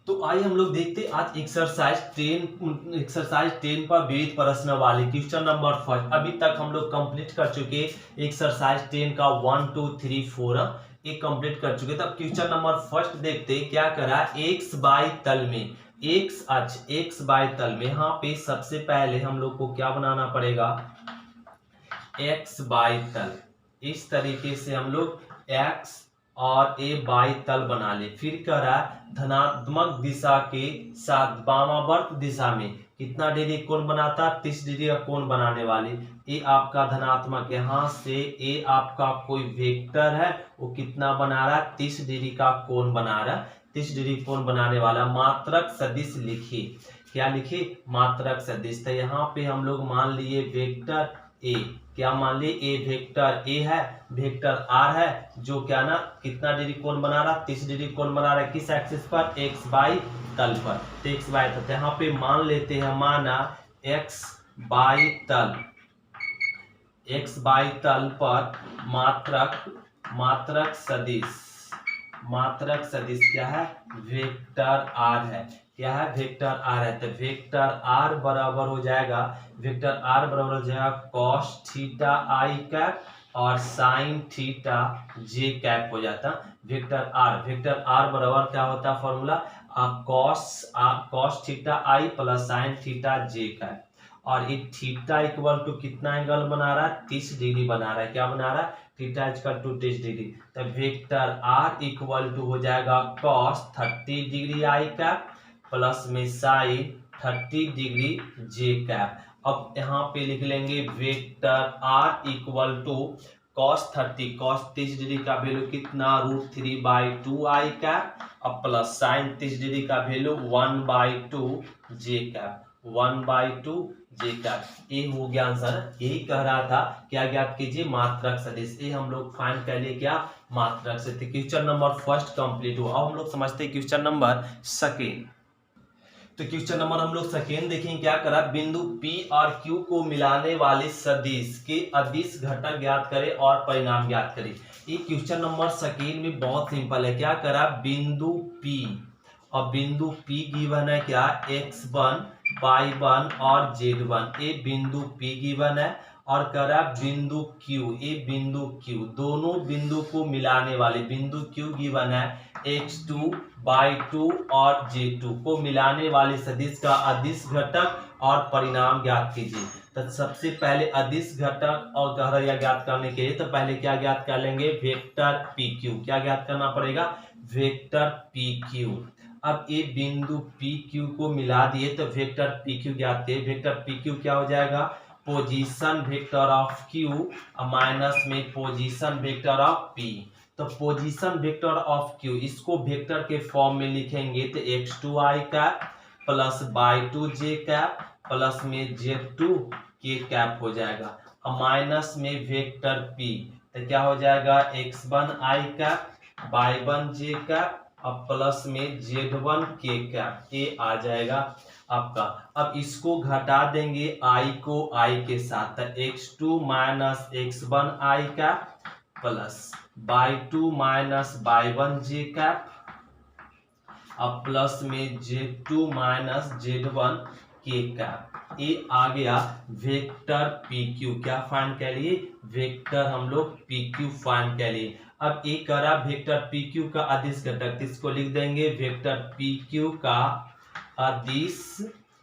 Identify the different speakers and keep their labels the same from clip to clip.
Speaker 1: तो आइए हम लोग देखते आज एक्सरसाइज 10 पर विविध प्रश्न वाले क्वेश्चन नंबर 5। अभी तक हम लोग कंप्लीट कर चुके एक्सरसाइज 10 का 1 2 3 4 ये कंप्लीट कर चुके। तब क्वेश्चन नंबर फर्स्ट देखते क्या करा। एक्स बाई तल में एक्स बाई तल में यहाँ पे सबसे पहले हम लोग को क्या बनाना पड़ेगा, एक्स बाई तल। इस तरीके से हम लोग एक्स और ए बाई तल बना ले। फिर कह रहा है धनात्मक दिशा के साथ वामावर्त दिशा में कितना डिग्री कोण बनाता, 30 डिग्री का कोण बनाने वाले। ए आपका धनात्मक, यहाँ से ए आपका कोई वेक्टर है, वो कितना बना रहा है, 30 डिग्री का कोण बना रहा है। 30 डिग्री कोण बनाने वाला मात्रक सदिश लिखिए। क्या लिखे, मात्रक सदिश। तो यहाँ पे हम लोग मान लिए वेक्टर ए, क्या मान लिए, ए वेक्टर ए है, वेक्टर आर है, जो क्या ना कितना डिग्री कोण बना रहा, 30 डिग्री कोण बना रहा है। किस एक्सिस पर, एक्स बाई तल पर। तो एक्स बाई तल, यहाँ पे मान लेते हैं, माना एक्स बाई तल, एक्स बाई तल पर मात्रक सदिश क्या है, वेक्टर आर है। क्या है, वेक्टर आर है। तो वेक्टर आर बराबर हो जाएगा, कॉस थीटा आई कैप और साइन थीटा जे कैप हो जाता। वेक्टर आर बराबर क्या होता है फॉर्मूला, कॉस थीटा आई प्लस साइन थीटा जे कैप। और ये थीटा इक्वल टू कितना एंगल बना रहा है, 30 डिग्री बना रहा है। क्या बना रहा है, थीटा इक्वल टू 30 डिग्री। तो वेक्टर आर इक्वल टू हो जाएगा cos 30 degree I cap plus में साइन 30 डिग्री जे कैप। अब यहाँ पे लिख लेंगे vector R equal to cos 30 degree का वैल्यू कितना, √3/2 आई कैप और प्लस साइन 30 डिग्री का value 1/2 J cap, 1/2 J cap. ये हो गया आंसर। यही कह रहा था, क्या ज्ञात कीजिए, मात्रक सदिश। ये हम लोग फाइंड कर लिए, क्या, मात्रक सदिश। क्वेश्चन नंबर फर्स्ट कंप्लीट हुआ। अब हम लोग समझते हैं क्वेश्चन नंबर सेकेंड। तो क्वेश्चन नंबर हम लोग सेकेंड देखेंगे। क्या करा, बिंदु P और Q को मिलाने वाले सदिश के अदिश घटक ज्ञात करें और परिणाम ज्ञात करें। ये क्वेश्चन नंबर सेकेंड में बहुत सिंपल है। क्या करा, बिंदु P और बिंदु P गिवन है, क्या, x1 y1 और z1। ये बिंदु P गिवन है और करा बिंदु Q, ये बिंदु Q, दोनों बिंदु को मिलाने वाले बिंदु Q गिवन है x2 y2 और z2 को मिलाने वाले सदिश का अदिश घटक और परिणाम ज्ञात कीजिए। तो सबसे पहले अदिश घटक और गहराई ज्ञात करने के लिए तो पहले क्या ज्ञात कर लेंगे, वेक्टर PQ। क्या ज्ञात करना पड़ेगा, वेक्टर PQ। अब ये बिंदु PQ को मिला दिए तो वेक्टर PQ ज्ञात किए। वेक्टर PQ क्या हो जाएगा, position vector of Q minus में पोजीशन वेक्टर ऑफ P। तो पोजीशन वेक्टर ऑफ Q, इसको वेक्टर के फॉर्म में लिखेंगे तो x2i cap plus y2 j cap plus में z2 k कैप हो जाएगा। और माइनस में वेक्टर P, तो क्या हो जाएगा, x1i cap y1 j cap और प्लस में z1 k कैप। ये आ जाएगा आपका। अब इसको घटा देंगे i को i के साथ, तो x2 minus x1 i cap plus y2 minus y1 j cap अब प्लस में z2 minus z1 k cap. ये आ गया वेक्टर PQ। क्या फाइंड कर लिए, वेक्टर हम लोग PQ फाइंड कर लिए। अब ये करा वेक्टर PQ का अदिश घटक, इसको लिख देंगे वेक्टर PQ का अदिश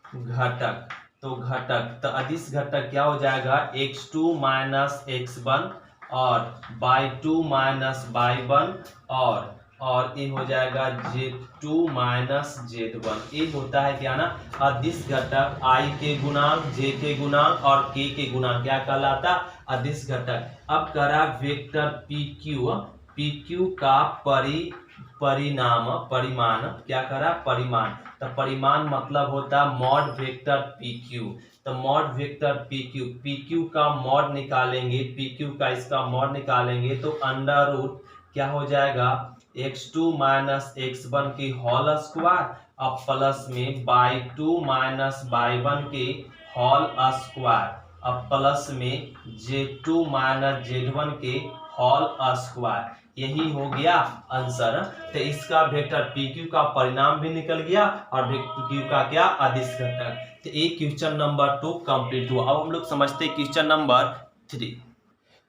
Speaker 1: घटक। तो अदिश घटक क्या हो जाएगा, x2 माइनस x1 और y2 माइनस y1 और ये हो जाएगा z2 माइनस z1। ये होता है क्या ना, अदिश घटक I के गुणांक, j के गुणांक और k के गुणांक, क्या कहलाता, अदिश घटक। अब करा वेक्टर PQ का परिमाण, क्या करा, परिमाण। तो परिमाण मतलब होता मॉड वेक्टर PQ। तो मॉड वेक्टर PQ का मॉड निकालेंगे, PQ का इसका मॉड निकालेंगे तो अंडर रूट क्या हो जाएगा, x2 माइनस x1 की होल स्क्वायर और प्लस में y2 माइनस y1 के होल स्क्वायर और प्लस में z2 माइनस z1 के होल स्क्वायर। यही हो गया आंसर। तो इसका वेक्टर पी क्यू का परिणाम भी निकल गया और वेक्टर क्यू का क्या अदिश घटक। तो ये क्वेश्चन नंबर 2 कंप्लीट हुआ। अब हम लोग समझते हैं क्वेश्चन नंबर 3।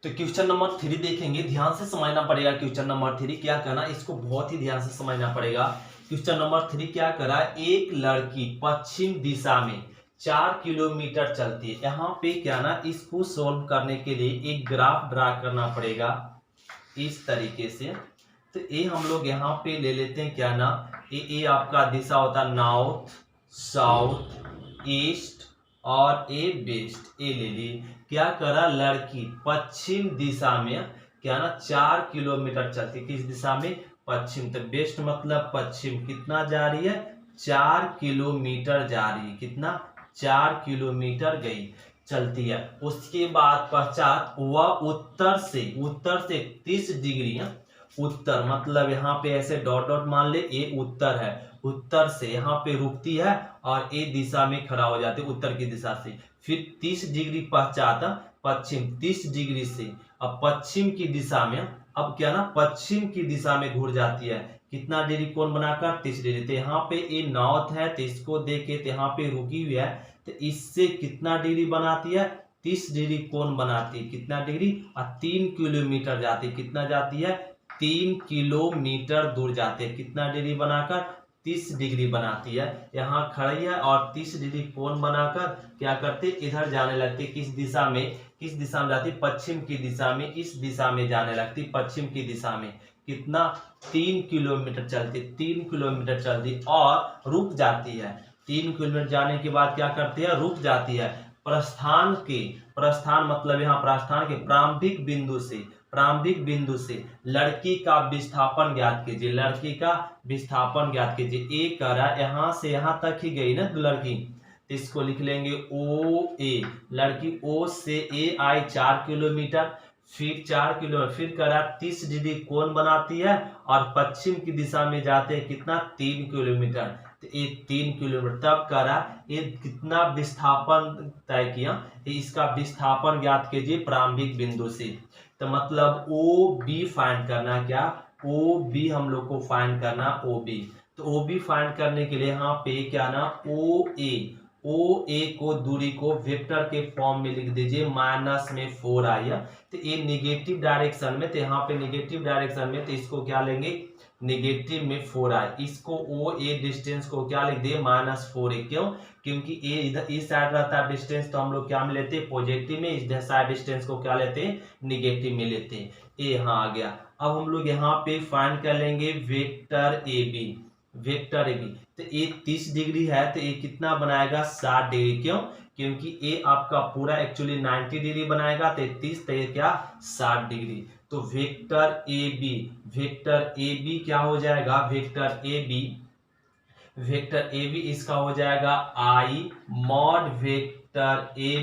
Speaker 1: तो क्वेश्चन नंबर 3 देखेंगे, ध्यान से समझना पड़ेगा। क्वेश्चन नंबर 3 क्या करना, इसको बहुत ही ध्यान से समझना पड़ेगा। क्वेश्चन नंबर 3 क्या करा, एक लड़की पश्चिम दिशा में 4 किलोमीटर चलती है। यहाँ पे क्या ना, इसको सोल्व करने के लिए एक ग्राफ ड्रा करना पड़ेगा इस तरीके से। तो ये हम लोग यहाँ पे ले लेते हैं क्या ना, ये आपका दिशा होता है नॉर्थ, साउथ, ईस्ट और ए वेस्ट। ए ले ली। क्या करा, लड़की पश्चिम दिशा में क्या ना 4 किलोमीटर चलती, किस दिशा में, पश्चिम। तो वेस्ट मतलब पश्चिम, कितना जा रही है, 4 किलोमीटर जा रही है। कितना, 4 किलोमीटर गई, चलती है। उसके बाद पश्चात वह उत्तर से 30 डिग्री, उत्तर मतलब यहाँ पे ऐसे डॉट डॉट मान ले, ये उत्तर है, उत्तर से यहाँ पे रुकती है और ए दिशा में खड़ा हो जाती है, उत्तर की दिशा से। फिर 30 डिग्री पश्चात पश्चिम, 30 डिग्री से अब पश्चिम की दिशा में, अब क्या ना पश्चिम की दिशा में घूर जाती है। कितना डिग्री कोण बनाकर, 30 डिग्री। तो यहाँ पे ये नॉर्थ है, तो इसको देखे तो यहाँ पे रुकी हुई है, तो इससे कितना डिग्री बनाती है, 30 डिग्री कोण बनाती है। कितना डिग्री, और 3 किलोमीटर जाती है। कितना जाती है, 3 किलोमीटर दूर जाते हैं। कितना डिग्री बनाकर, 30 डिग्री बनाती है। यहाँ खड़ी है और 30 डिग्री कोण बनाकर क्या करते, इधर जाने लगती। किस दिशा में, किस दिशा में जाती, पश्चिम की दिशा में, इस दिशा में जाने लगती, पश्चिम की दिशा में। कितना, 3 किलोमीटर चलती, 3 किलोमीटर चलती और रुक जाती है। 3 किलोमीटर जाने के बाद क्या करती है, रुक जाती है। प्रस्थान मतलब यहाँ प्रस्थान के प्रारंभिक बिंदु से लड़की का विस्थापन ज्ञात कीजिए। लड़की का विस्थापन ज्ञात कीजिए। ए करा, यहाँ से यहाँ तक ही गई ना लड़की, इसको लिख लेंगे ओ ए। लड़की ओ से ए आई 4 किलोमीटर, फिर 4 किलोमीटर, फिर करा 30 डिग्री कोण बनाती है और पश्चिम की दिशा में जाते हैं। कितना, 3 किलोमीटर। तो ये 3 किलोमीटर तब करा, ये कितना विस्थापन तय किया, इसका विस्थापन ज्ञात कीजिए प्रारंभिक बिंदु से। तो मतलब ओ बी फाइंड करना, क्या, ओ बी हम लोग को फाइंड करना, ओ बी। तो ओ बी फाइंड करने के लिए यहाँ पे क्या ना, ओ ए को दूरी को वेक्टर के फॉर्म में लिख दीजिए, माइनस में 4 आई। तो ये नेगेटिव डायरेक्शन में, तो यहाँ पे नेगेटिव डायरेक्शन में, तो इसको क्या लेंगे, नेगेटिव में 4 आई। इसको ओ ए डिस्टेंस को क्या लिख दिए, -4 ए। क्यों, क्योंकि ए इधर इस साइड रहता है डिस्टेंस, तो हम लोग क्या में लेते हैं, पॉजिटिव में। इस साइड डिस्टेंस को क्या लेते हैं, निगेटिव में लेते हैं। ए यहाँ आ गया। अब हम लोग यहाँ पे फाइंड कर लेंगे vector A B. Vector A B, तो ये 30 डिग्री है, तो ये कितना बनाएगा, 60 डिग्री। क्यों, क्योंकि ये आपका पूरा एक्चुअली 90 डिग्री बनाएगा, तो 30 तो ये क्या, 60 डिग्री। तो वेक्टर ए बी क्या हो जाएगा, वेक्टर ए बी इसका हो जाएगा i mod vector A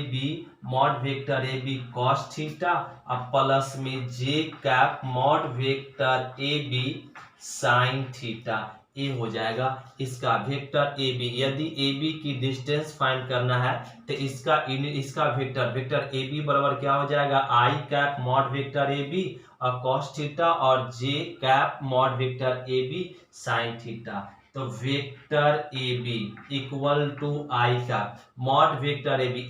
Speaker 1: B cos theta और प्लस में j cap mod vector A B sine theta. ये हो जाएगा इसका वेक्टर ए बी। यदि ए बी की डिस्टेंस फाइंड करना है तो इसका वेक्टर ए बी बराबर क्या हो जाएगा, i cap mod vector A B और कॉस थीटा और j cap mod vector A B sine theta. तो vector A B equal to i का मॉड वेक्टर ए बी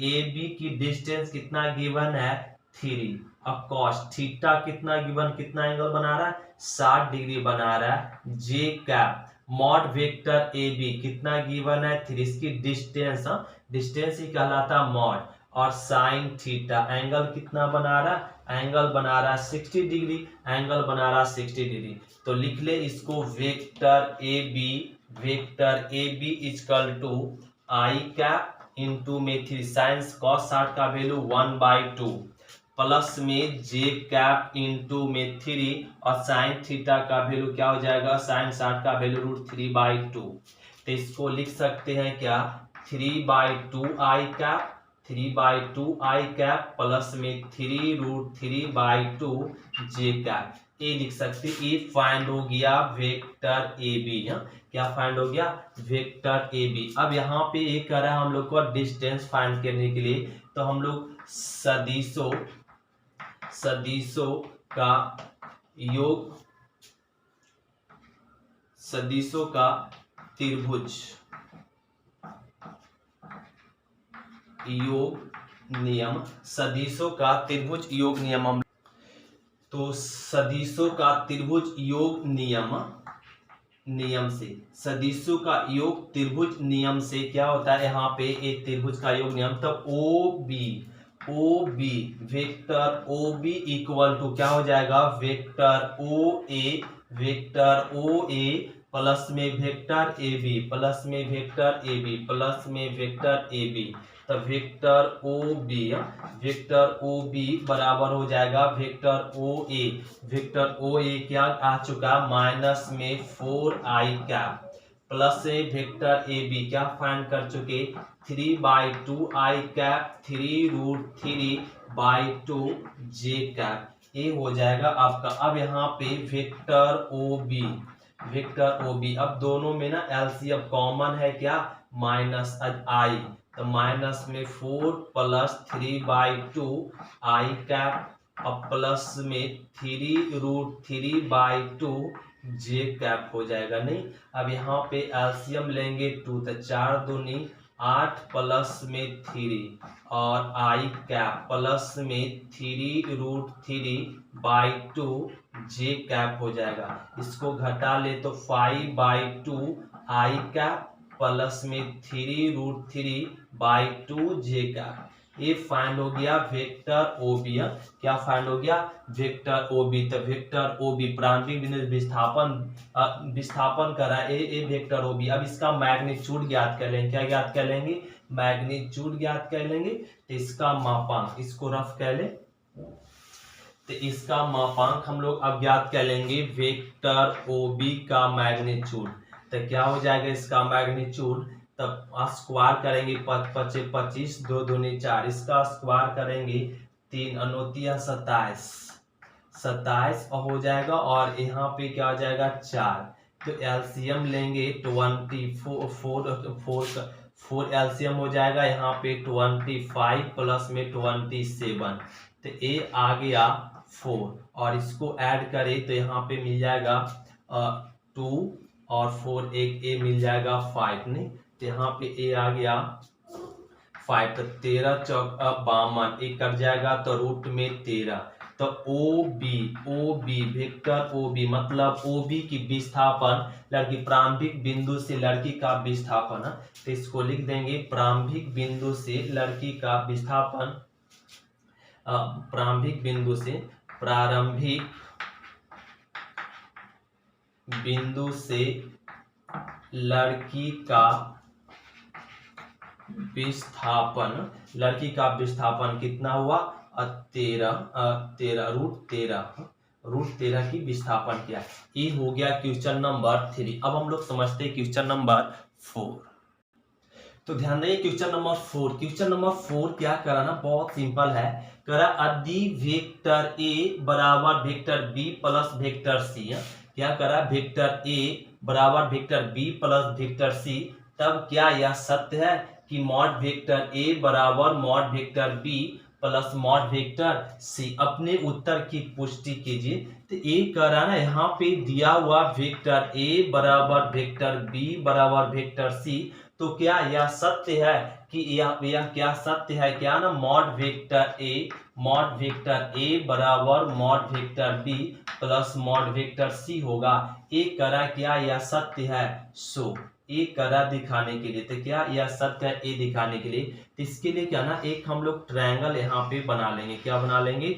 Speaker 1: की डिस्टेंस कितना गिवन है, 3 और कॉस थीटा कितना गिवन, कितना एंगल बना रहा है, 60 डिग्री बना रहा है। J cap mod vector A B कितना गिवन है, 3, इसकी डिस्टेंस ही कहलाता मॉड और साइन थीटा एंगल कितना बना रहा है, एंगल बना रहा है 60 डिग्री, एंगल बना रहा है 60 डिग्री। तो लिख ले इसको vector A B equal to I cap into में 3 साइंस कॉस 60 का वैल्यू 1/2 प्लस में जे कैप इंटू में 3 और साइन थीटा का वैल्यू क्या हो जाएगा, साइन 60 का वैल्यू √3/2। तो इसको लिख सकते हैं क्या, 3/2 आई कैप प्लस में 3√3/2 जे कैप। ये लिख सकते, ये फाइंड हो गया वेक्टर ए बी। क्या फाइंड हो गया, वेक्टर ए बी। अब यहाँ पे ये कह रहा है हम लोग को डिस्टेंस फाइंड करने के लिए, तो हम लोग सदिशों का योग सदिशों का त्रिभुज योग नियम, सदिशों का त्रिभुज योग नियम। तो सदिशों का त्रिभुज योग नियम से, सदिशों का योग त्रिभुज नियम से क्या होता है, यहाँ पे एक त्रिभुज का योग नियम, तो O B vector O B equal to क्या हो जाएगा, वेक्टर ओ ए प्लस में वेक्टर ए बी, प्लस में वेक्टर ए बी, प्लस में वेक्टर ए बी। तो वेक्टर ओ बी बराबर हो जाएगा वेक्टर ओ ए क्या आ चुका, माइनस में 4i कैप, प्लस से वेक्टर ए बी क्या फाइंड कर चुके, 3/2i कैप 3√3/2 j कैप, ये हो जाएगा आपका। अब यहाँ पे वेक्टर ओ बी, अब दोनों में ना एलसीएम कॉमन है क्या, माइनस आई, तो माइनस में 4 प्लस 3/2 आई कैप और प्लस में 3√3/2 जे कैप हो जाएगा। नहीं, अब यहाँ पे एलसीएम लेंगे 2, तो 4 दूनी 8 प्लस में 3 और आई कैप प्लस में 3√3/2 जे कैप हो जाएगा। इसको घटा ले तो 5/2 आई कैप प्लस में 3√3/2 जे कैप, ये फाइंड हो गया वेक्टर ओ बी। क्या फाइंड हो गया, वेक्टर ओ बी। तो वेक्टर ओ बी प्रारंभिक बिंदु विस्थापन करा ए वेक्टर ओ बी। अब इसका मैग्नीट्यूड ज्ञात कर लेंगे, क्या ज्ञात कर लेंगे, मैग्नीट्यूड ज्ञात कर लेंगे। तो इसका मापांक, इसको रफ कर ले, तो इसका मापांक हम लोग अब ज्ञात कर लेंगे वेक्टर ओ बी का मैग्नीट्यूड। तो क्या हो जाएगा इसका मैग्नीट्यूड, तब स्क्वायर करेंगे 25, 2 दूनी 4, इसका स्क्वायर करेंगे 3 9 27 हो जाएगा, और यहाँ पे क्या हो जाएगा 4। तो एलसीएम लेंगे 4 एलसीएम हो जाएगा यहाँ पे 25 प्लस में 27, तो ये आ गया 4, और इसको ऐड करें तो यहाँ पे मिल जाएगा 2 और 4 एक ए मिल जाएगा 5, नहीं, तो यहाँ पे ए आ गया 5, तो 13 चौक 52, एक कट जाएगा तो रूट में 13। तो O B vector O B मतलब ओ बी की विस्थापन, लड़की प्रारंभिक बिंदु से लड़की का विस्थापन, तो इसको लिख देंगे प्रारंभिक बिंदु से लड़की का विस्थापन, प्रारंभिक बिंदु से लड़की का विस्थापन कितना हुआ, 13 की विस्थापन किया। ये हो गया क्वेश्चन नंबर 3। अब हम लोग समझते हैं क्वेश्चन नंबर 4। तो ध्यान दें क्वेश्चन नंबर 4 क्या कराना, बहुत सिंपल है। करा यदि वेक्टर ए बराबर vector B plus vector C, क्या करा, वेक्टर ए बराबर vector B plus vector C, तब क्या यह सत्य है कि मॉड वेक्टर ए बराबर mod vector B plus mod vector C. अपने उत्तर की पुष्टि कीजिए। तो ए करा ना, यहाँ पे दिया हुआ वेक्टर ए बराबर वेक्टर बी बराबर वेक्टर सी, तो क्या यह सत्य है कि यह क्या सत्य है, क्या ना, मॉड वेक्टर ए बराबर mod vector B plus mod vector C होगा। ए करा क्या यह सत्य है, सो ए करा दिखाने के लिए, तो क्या यह सत्य है ए दिखाने के लिए, तो इसके लिए क्या ना, एक हम लोग ट्रायंगल यहाँ पे बना लेंगे। क्या बना लेंगे,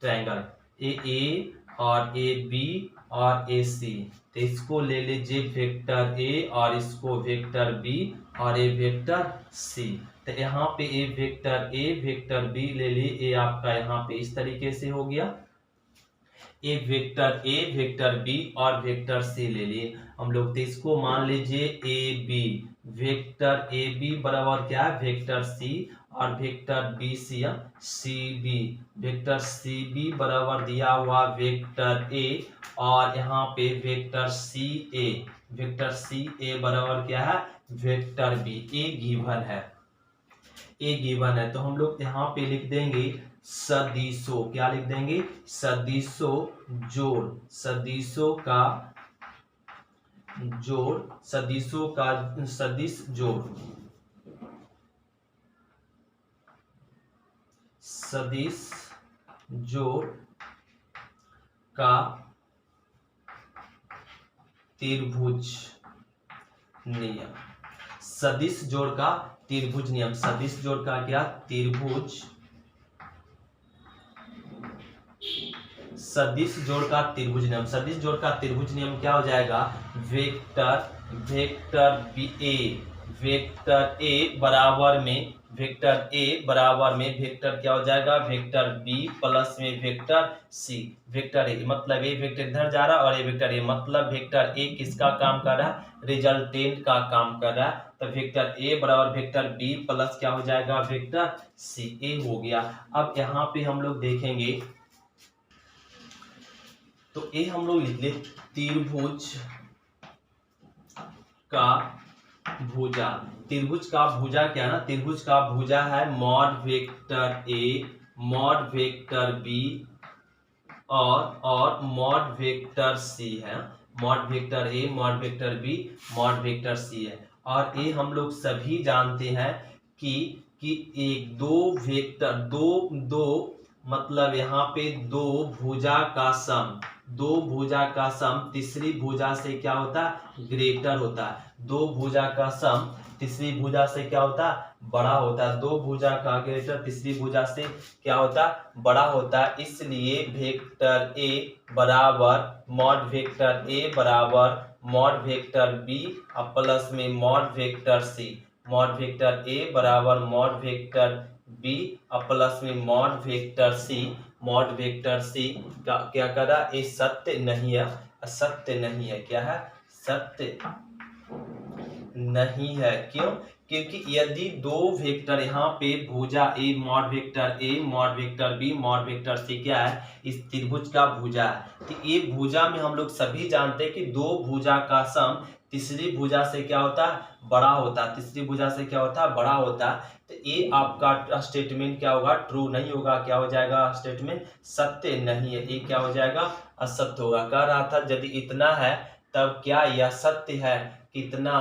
Speaker 1: ट्रायंगल ए और ए बी और ए सी। तो इसको ले लीजिए वेक्टर ए और इसको वेक्टर बी और ए वेक्टर सी। तो यहाँ पे ए वेक्टर बी ले लिए, ए आपका यहाँ पे इस तरीके से हो गया। ए वेक्टर बी और वेक्टर सी ले लिए हम लोग। तो इसको मान लीजिए A B, vector A B बराबर क्या है, वेक्टर सी, और vector B C B, vector C B बराबर दिया हुआ वेक्टर ए, और यहाँ पे वेक्टर सी ए बराबर क्या है, वेक्टर बी। ए गिवन है, तो हम लोग यहाँ पे लिख देंगे सदिशों, क्या लिख देंगे, सदिशों जोड़, सदिशों का जोड़, सदिशों का सदिश जोड़, सदिश जोड़ का त्रिभुज नियम। सदिश जोड़ का त्रिभुज नियम, सदिश जोड़ का क्या? त्रिभुज, सदिश जोड़ का त्रिभुज नियम। सदिश जोड़ का त्रिभुज नियम क्या हो जाएगा? वेक्टर ए बराबर में वेक्टर क्या हो जाएगा? वेक्टर बी प्लस में वेक्टर सी। वेक्टर ए मतलब ए वेक्टर इधर जा रहा है और ए वेक्टर ए मतलब वेक्टर ए किसका काम कर रहा है? रिजल्टेंट का काम कर रहा है। तो वेक्टर ए बराबर वेक्टर बी प्लस क्या हो जाएगा? Vector C. ए हो गया। अब यहाँ पे हम लोग देखेंगे तो ये हम लोग लिख ले त्रिभुज का भुजा। त्रिभुज का भुजा क्या है ना? त्रिभुज का भुजा है mod vector A, mod vector B और मॉड वेक्टर सी है। Mod vector A, mod vector B, mod vector C है। और ये हम लोग सभी जानते हैं कि एक दो वेक्टर दो मतलब यहाँ पे दो भुजा का सम, दो भुजा का सम तीसरी भुजा से क्या होता है? ग्रेटर होता है। दो भुजा का सम तीसरी भुजा से क्या होता है? बड़ा होता है। दो भुजा का ग्रेटर तीसरी भुजा से क्या होता है? बड़ा होता है। इसलिए वेक्टर ए बराबर मॉड वेक्टर ए बराबर मॉड वेक्टर बी और प्लस में mod vector C. Mod vector A बराबर मॉड वेक्टर बी और प्लस में mod vector C. Mod vector C का क्या करा? ये सत्य नहीं है, असत्य नहीं है। क्या है? सत्य नहीं है। क्यों? क्योंकि यदि दो वेक्टर यहाँ पे भुजा A, mod vector A, mod vector B, mod vector C क्या है? इस त्रिभुज का भुजा है। तो ये भुजा में हम लोग सभी जानते हैं कि दो भुजा का सम तीसरी भुजा से क्या होता है? बड़ा होता है। तीसरी भुजा से क्या होता है? बड़ा होता है। तो ये आपका स्टेटमेंट क्या होगा? ट्रू नहीं होगा। क्या हो जाएगा? स्टेटमेंट सत्य नहीं है। ये क्या हो जाएगा? असत्य होगा। कह रहा था यदि इतना है तब क्या यह सत्य है? कितना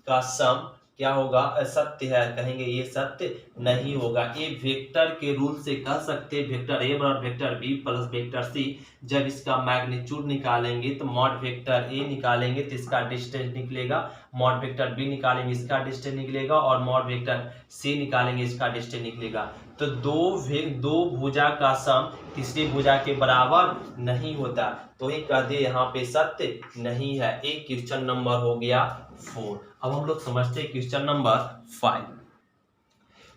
Speaker 1: का सम क्या होगा? असत्य है। कहेंगे ये सत्य नहीं होगा। ये वेक्टर के रूल से कह सकते हैं वेक्टर ए बराबर vector B plus vector C. जब इसका मैग्नीट्यूड निकालेंगे तो मॉड वेक्टर ए निकालेंगे तो इसका डिस्टेंस निकलेगा, मॉड वेक्टर बी निकालेंगे इसका डिस्टेंस निकलेगा और मॉड वेक्टर सी निकालेंगे इसका डिस्टेंस निकलेगा। तो दो भुजा का सम तीसरी भुजा के बराबर नहीं होता। तो ये कह दिए यहाँ पे सत्य नहीं है। एक क्वेश्चन नंबर हो गया 4। अब हम लोग समझते हैं क्वेश्चन नंबर 5।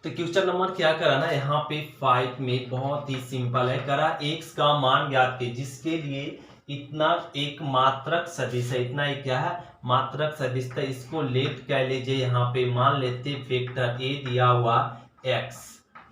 Speaker 1: तो क्वेश्चन नंबर क्या करा ना? यहाँ पे 5 में बहुत ही सिंपल है। करा x का मान ज्ञात कीजिए जिसके लिए इतना एक मात्रक सदिश है। इतना एक क्या है? मात्रक सदिश। तो इसको लेट कह लीजिए। यहाँ पे मान लेते वेक्टर ए दिया हुआ x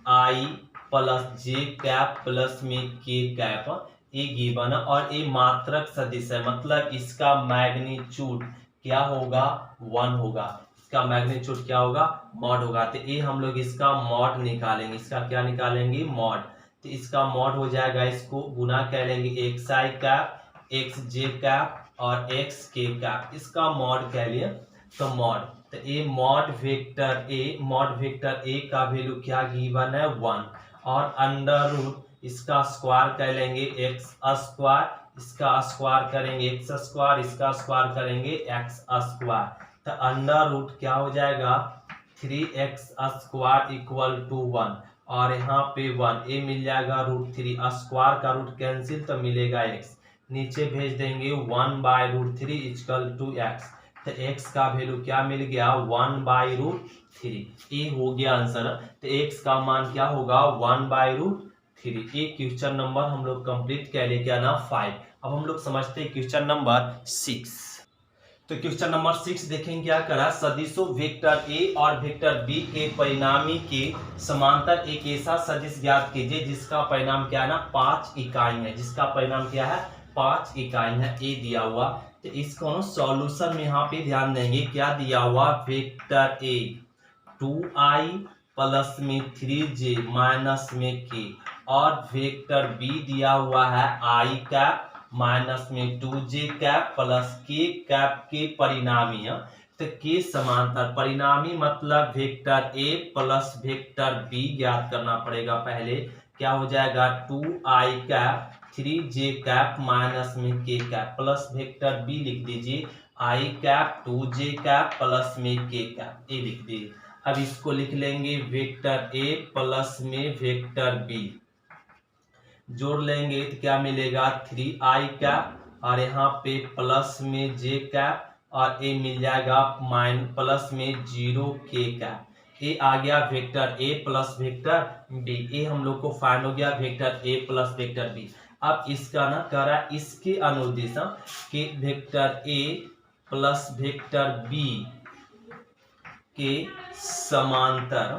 Speaker 1: i plus J cap plus में के कैप, ये गिवन है और ये मात्रक सदिश है। मतलब इसका मैग्नीट्यूड क्या होगा? 1 होगा। इसका मैग्नीट्यूड क्या होगा? मॉड होगा। तो ये हम लोग इसका मॉड निकालेंगे। इसका क्या निकालेंगे? मॉड। तो इसका मॉड हो जाएगा, इसको गुना कह लेंगे एक्स आई कैप, एक्स जे कैप और एक्स के कैप। इसका मॉड कह लिए तो मॉड। तो ये मॉड वेक्टर ए का वैल्यू क्या गिवन है? 1 और अंडर रूट इसका स्क्वायर कह लेंगे एक्स स्क्वायर, इसका स्क्वायर करेंगे एक्स स्क्वायर, इसका स्क्वायर करेंगे एक्स स्क्वायर। तो अंडर रूट क्या हो जाएगा? 3x स्क्वायर इक्वल टू 1 और यहाँ पे 1 ये मिल जाएगा √3। स्क्वायर का रूट कैंसिल तो मिलेगा x। नीचे भेज देंगे 1/√3 इक्वल टू x। तो x का वैल्यू क्या मिल गया? 1/√3। ये हो गया आंसर। तो x का मान क्या होगा? 1/√3। ये क्वेश्चन नंबर हम लोग कंप्लीट कर ले। क्या ना? 5। अब हम लोग समझते हैं क्वेश्चन नंबर 6। तो क्वेश्चन नंबर 6 देखेंगे क्या करा? सदिशों वेक्टर ए और वेक्टर बी के परिणामी के समांतर एक ऐसा सदिश ज्ञात कीजिए जिसका परिणाम क्या है ना? 5 इकाई है। जिसका परिणाम क्या है? 5 इकाई है। ए दिया हुआ। तो इसको सॉल्यूशन में यहाँ पे ध्यान देंगे। क्या दिया हुआ? वेक्टर ए 2i प्लस में 3j माइनस में k और वेक्टर बी दिया हुआ है i कैप माइनस में 2j cap plus k cap के परिणामी है, तो के समांतर परिणामी मतलब vector a plus vector b ज्ञात करना पड़ेगा। पहले क्या हो जाएगा 2i cap 3j cap minus में k cap plus vector b लिख दीजिए i cap 2j cap plus में k कैप a लिख दीजिए। अब इसको लिख लेंगे वेक्टर a प्लस में वेक्टर b, जोड़ लेंगे तो क्या मिलेगा 3i कैप और यहाँ पे प्लस में j कैप और a मिल जाएगा प्लस में 0k कैप। ए आ गया vector a plus vector b, ए हम लोग को फाइंड हो गया vector a plus vector b। अब इसका ना कह रहा है इसके अनुदिश के vector a plus vector b के समांतर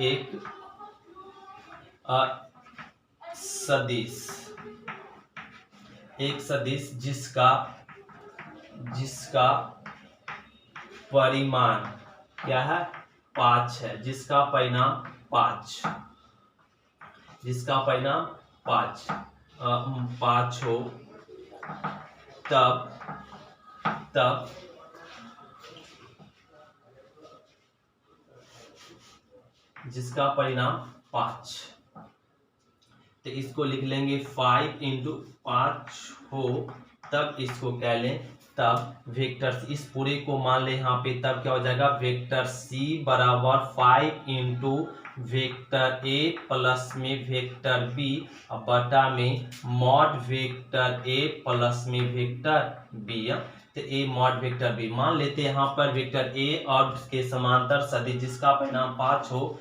Speaker 1: एक सदिश जिसका परिमाण क्या है 5 है, जिसका परिणाम 5 हो, तब जिसका परिणाम 5, तो इसको लिख लेंगे 5 इंटू 5 हो, तब इसको कह लें तब वेक्टर इस पूरे को मान ले यहाँ पे, तब क्या हो जाएगा वेक्टर c बराबर 5 इंटू वेक्टर a प्लस में वेक्टर b बटा में मॉड वेक्टर a प्लस में वेक्टर b। तो a मॉड वेक्टर b मान लेते हैं यहाँ पर वेक्टर a और उसके समांतर सदिश जिसका परिणाम 5 हो,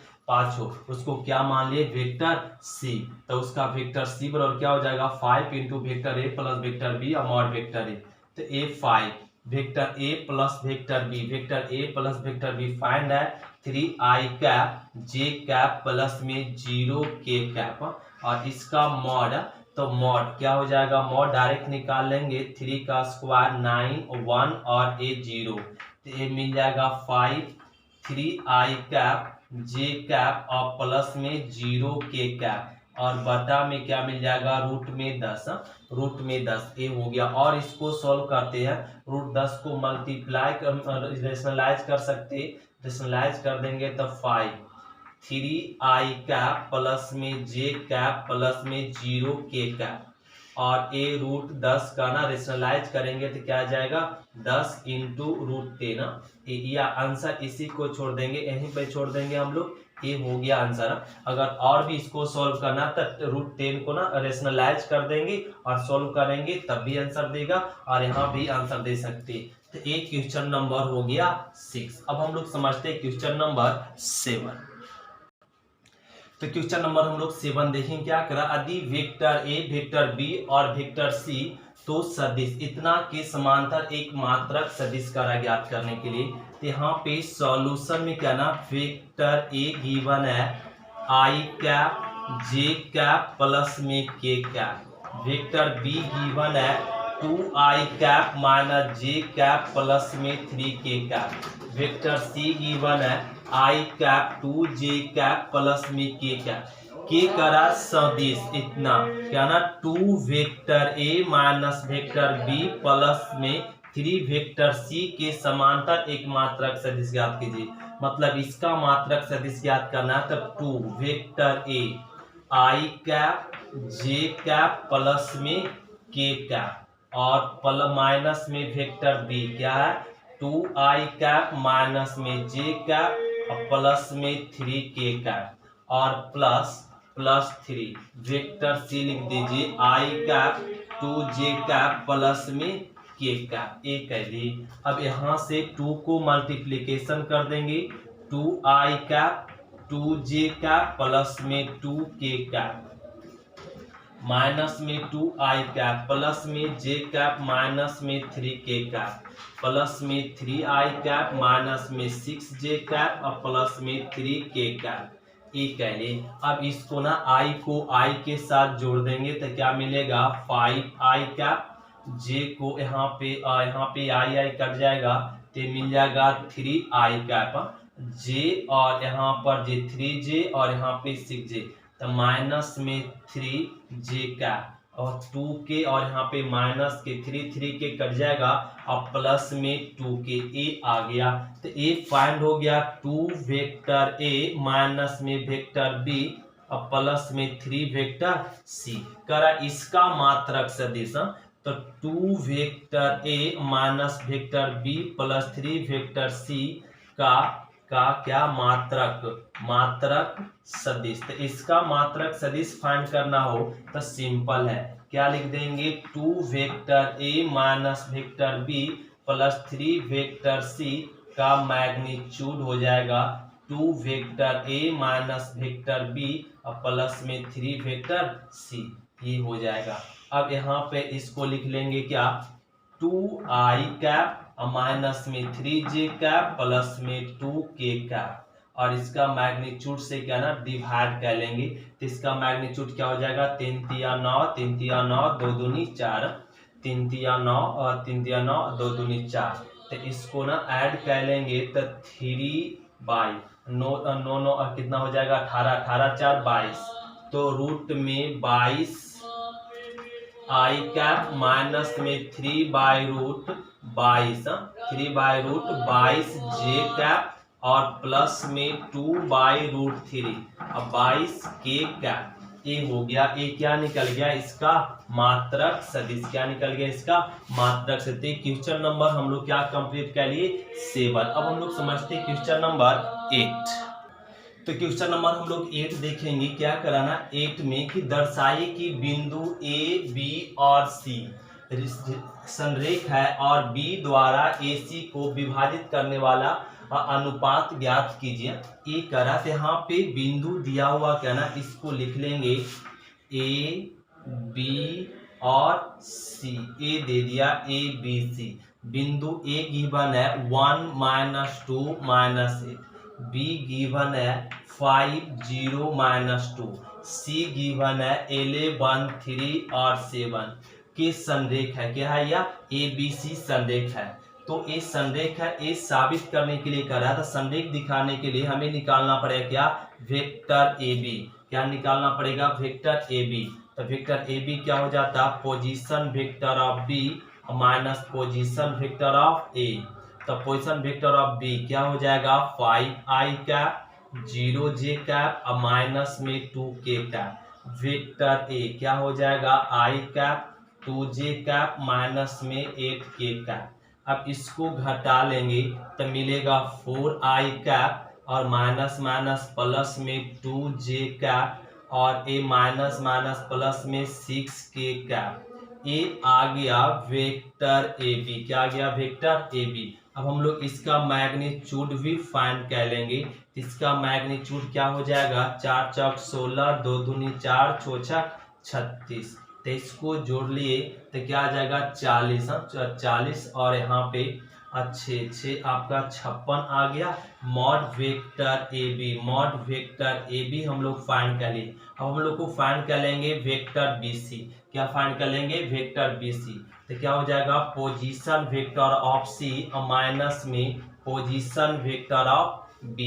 Speaker 1: उसको क्या मान लिए वेक्टर c, तो उसका वेक्टर c बराबर क्या हो जाएगा 5 into vector a plus vector b और मॉड वेक्टर a। तो a5 vector a plus vector b, vector a plus vector b find है 3i cap j cap plus में 0k कैप, और इसका मॉड, तो मॉड क्या हो जाएगा मॉड डायरेक्ट निकाल लेंगे 3 का स्क्वायर 9 1 और a 0, तो ये मिल जाएगा 5 3i कैप j कैप और प्लस में 0k कैप और बटा में क्या मिल जाएगा रूट में 10 ए हो गया। और इसको सॉल्व करते हैं, रूट 10 को मल्टीप्लाई रेशनलाइज कर सकते, रेशनलाइज कर देंगे तो 5 3i कैप प्लस में j कैप प्लस में 0k कैप और a रूट 10 का ना रेशनलाइज करेंगे तो क्या आ जाएगा 10 इंटू रूट 10, या आंसर इसी को छोड़ देंगे, यहीं पे छोड़ देंगे हम लोग, ये हो गया आंसर। अगर और भी इसको सॉल्व करना तो रूट 10 को ना रेशनलाइज कर देंगे और सॉल्व करेंगे तब भी आंसर देगा, और यहाँ भी आंसर दे सकते। तो एक क्वेश्चन नंबर हो गया 6। अब हम लोग समझते हैं क्वेश्चन नंबर 7। तो क्वेश्चन नंबर हम लोग 7 देखें क्या करा, यदि वेक्टर a वेक्टर b और वेक्टर c तो सदिश इतना के समांतर एक मात्रक सदिश का ज्ञात करने के लिए, तो यहाँ पे सॉल्यूशन में क्या ना वेक्टर a गिवन है i cap j cap plus में k cap, vector b given है 2i cap minus j cap plus में 3k cap, vector c given है i cap 2j cap plus में k कैप, के करा सदिश इतना क्या ना 2 vector a minus vector b plus में 3 वेक्टर c के समांतर एक मात्रक सदिश ज्ञात कीजिए। मतलब इसका मात्रक सदिश ज्ञात करना है तब 2 vector a i cap j cap plus में k कैप और माइनस में वेक्टर b क्या है 2i कैप माइनस में j कैप और प्लस में 3k कैप और प्लस 3 वेक्टर c लिख दीजिए i cap 2j cap plus में k कैप, ए कह दी। अब यहाँ से 2 को मल्टीप्लिकेशन कर देंगे 2i cap 2j cap plus में 2k कैप माइनस में 2i कैप प्लस में j कैप माइनस में 3k कैप प्लस में 3i कैप माइनस में 6j कैप और प्लस में 3k कैप, ये कह ले। अब इसको ना i को i के साथ जोड़ देंगे तो क्या मिलेगा 5i कैप, j को यहाँ पे i कट जाएगा तो मिल जाएगा 3i कैप, j और यहाँ पर j 3j और यहाँ पे 6j, तो माइनस में 3j कैप और 2k और यहाँ पे माइनस के 3 के कट जाएगा और प्लस में 2k ए आ गया। तो ए फाइंड हो गया 2 वेक्टर ए माइनस में वेक्टर बी और प्लस में 3 वेक्टर सी। करा इसका मात्रक सदिश, तो 2 vector A minus vector B plus 3 vector C का क्या मात्रक सदिश। तो इसका मात्रक सदिश फाइंड करना हो तो सिंपल है, क्या लिख देंगे 2 vector A minus vector B plus 3 vector C का मैग्नीट्यूड हो जाएगा 2 vector A minus vector B और प्लस में 3 वेक्टर सी, ये हो जाएगा। अब यहाँ पे इसको लिख लेंगे क्या 2i कैप और माइनस में 3j कैप प्लस में 2k कैप, और इसका मैग्नीट्यूड से क्या ना डिवाइड कर लेंगे। तो इसका मैग्नीट्यूड क्या हो जाएगा 3 तिया 9, 3 तिया 9, 2 दूनी 4, 3 तिया 9 और 3 तिया 9, 2 दूनी 4। तो इसको ना ऐड कर लेंगे तो 3/9 कितना हो जाएगा 18, 18 4 22, तो रूट में 22 आई कैप माइनस में 3/√22, 3/√22 जे कैप और प्लस में 2/√3 अब 22 के कैप। ये हो गया, ये क्या निकल गया इसका मात्रक सदिश, क्या निकल गया इसका मात्रक सदिश। क्वेश्चन नंबर हम लोग क्या कंप्लीट कर लिए 7। अब हम लोग समझते हैं क्वेश्चन नंबर 8। तो क्वेश्चन नंबर हम लोग 8 देखेंगे, क्या कराना 8 में कि दर्शाइए कि बिंदु ए बी और सी संरेख है और बी द्वारा AC को विभाजित करने वाला अनुपात ज्ञात कीजिए। ये करा तो यहाँ पे बिंदु दिया हुआ क्या ना, इसको लिख लेंगे ए बी और सी। ए दे दिया ए बी सी, बिंदु ए गिवन है 1 -2 -8, बी गिवन है 5 0 -2, सी गिवन है 11 3 और 7 के संरेख है। क्या है या ABC संरेख है। तो ये संरेख है, ये साबित करने के लिए कर रहा था, संरेख दिखाने के लिए हमें निकालना पड़ेगा क्या वेक्टर AB। क्या निकालना पड़ेगा वेक्टर AB। तो वेक्टर AB क्या हो जाता position vector of B minus position vector of A। तो पोजीशन वेक्टर ऑफ B क्या हो जाएगा 5i कैप 0j कैप और माइनस में 2k कैप। वेक्टर A क्या हो जाएगा i cap 2j cap minus में 8k कैप। अब इसको घटा लेंगे तो मिलेगा 4i कैप और माइनस माइनस प्लस में 2j कैप और a माइनस माइनस प्लस में 6k कैप। ये आ गया वेक्टर AB। क्या आ गया वेक्टर AB। अब हम लोग इसका मैग्नीट्यूड भी फाइंड कर लेंगे। इसका मैग्नीट्यूड क्या हो जाएगा 4 चौक 16, 2 दूनी 4, 6 छक 36। तो इसको जोड़ लिए तो क्या आ जाएगा 40, 40 और यहाँ पे 6 आपका 56 आ गया। Mod vector AB, mod vector AB हम लोग फाइंड कर लिए। अब हम लोग को फाइंड कर लेंगे वेक्टर BC। क्या फाइंड कर लेंगे वेक्टर BC। तो क्या हो जाएगा पोजीशन वेक्टर ऑफ C और माइनस में पोजीशन वेक्टर ऑफ B।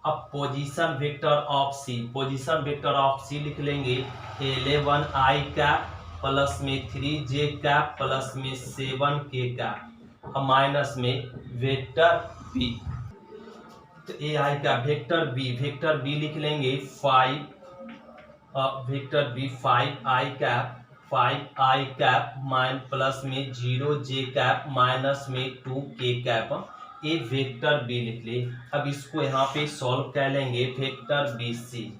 Speaker 1: अब position vector of C, position vector of C लिख लेंगे 11i कैप प्लस में 3j कैप प्लस में 7k कैप और माइनस में वेक्टर B। तो AI का वेक्टर B लिख लेंगे 5 vector B 5i cap mine plus में 0j कैप माइनस में 2k कैप। ये वेक्टर B लिख ले। अब इसको यहाँ पे सॉल्व कर लेंगे vector BC।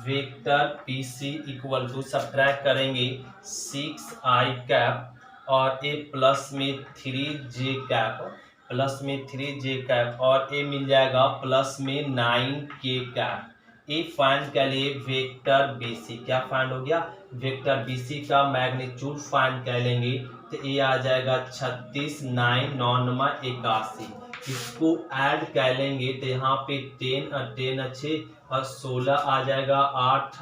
Speaker 1: Vector BC equal to subtract करेंगे 6i कैप और a प्लस में 3j कैप, प्लस में 3j कैप और a मिल जाएगा प्लस में 9k कैप। ए फाइंड कर लिए वेक्टर BC। क्या फाइंड हो गया वेक्टर BC का मैग्नीट्यूड फाइंड कर लेंगे तो ये आ जाएगा 36 9 9 81। इसको ऐड कर लेंगे तो यहाँ पे 10 अच्छे और 16 आ जाएगा 8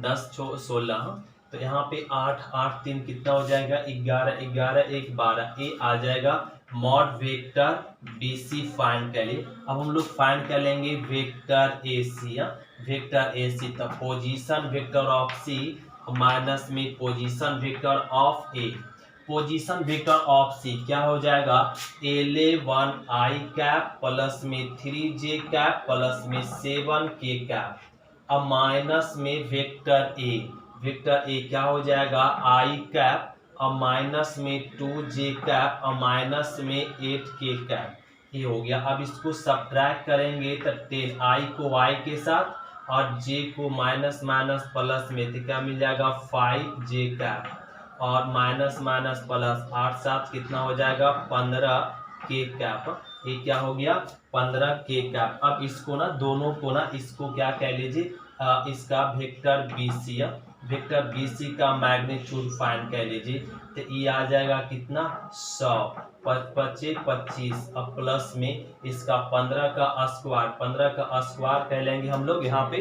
Speaker 1: 10 16। तो यहाँ पे 8 8 3 कितना हो जाएगा 11 11 1 12। ये आ जाएगा मॉड वेक्टर BC फाइंड कर लिए। अब हम लोग फाइंड कर लेंगे वेक्टर AC। वेक्टर AC तो position vector of C minus में position vector of A, position vector of C क्या हो जाएगा, L1 कैप प्लस में 3j कैप प्लस में 7k कैप। अब माइनस में वेक्टर ए, वेक्टर ए क्या हो जाएगा, I कैप और माइनस में 2j कैप और माइनस में 8k कैप, ये हो गया। अब इसको सब्ट्रैक्ट करेंगे तो 10i को y के साथ और j को माइनस माइनस प्लस में, तो क्या मिल जाएगा 5j कैप और माइनस माइनस प्लस 8 7 कितना हो जाएगा 15k कैप, ये क्या हो गया 15k कैप। अब इसको ना दोनों को ना इसको क्या कह लीजिए, इसका वेक्टर BC, वेक्टर BC का मैग्नीट्यूड फाइंड कर लीजिए, तो ये आ जाएगा कितना 100 25 25 अब प्लस में इसका 15 का स्क्वायर, 15 का स्क्वायर कह लेंगे हम लोग यहाँ पे।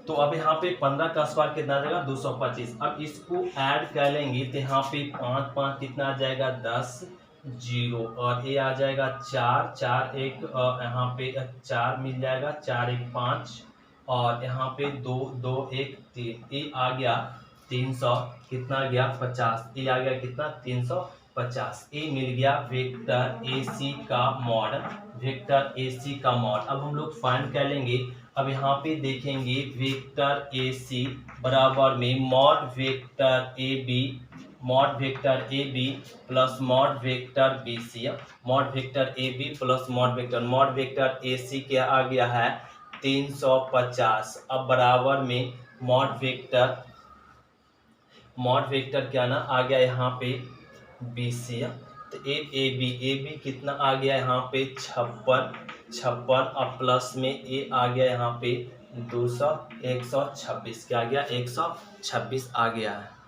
Speaker 1: तो अब यहाँ पे 15 का स्क्वायर कितना आ जाएगा 225। अब इसको ऐड कर लेंगे तो यहाँ पे 5 5 कितना आ जाएगा 10 0 और ये आ जाएगा 4 4 1 यहाँ पे 4 मिल जाएगा 4 1 5 और यहाँ पे 2 2 1 3, ये आ गया 300 कितना आ गया 50, ये आ गया कितना 350, ये मिल गया वेक्टर AC का मॉड, वेक्टर AC का मॉड। अब हम लोग फाइंड कर लेंगे। अब यहाँ पे देखेंगे वेक्टर AC बराबर में mod vector AB, mod vector AB plus mod vector BC, mod vector AB plus mod vector AC क्या आ गया है 350। अब बराबर में मॉड वेक्टर क्या ना आ गया यहाँ पे BC, तो AB कितना आ गया यहाँ पे 56 अब प्लस में ए आ गया यहाँ पे 126, क्या आ गया 126 आ गया है।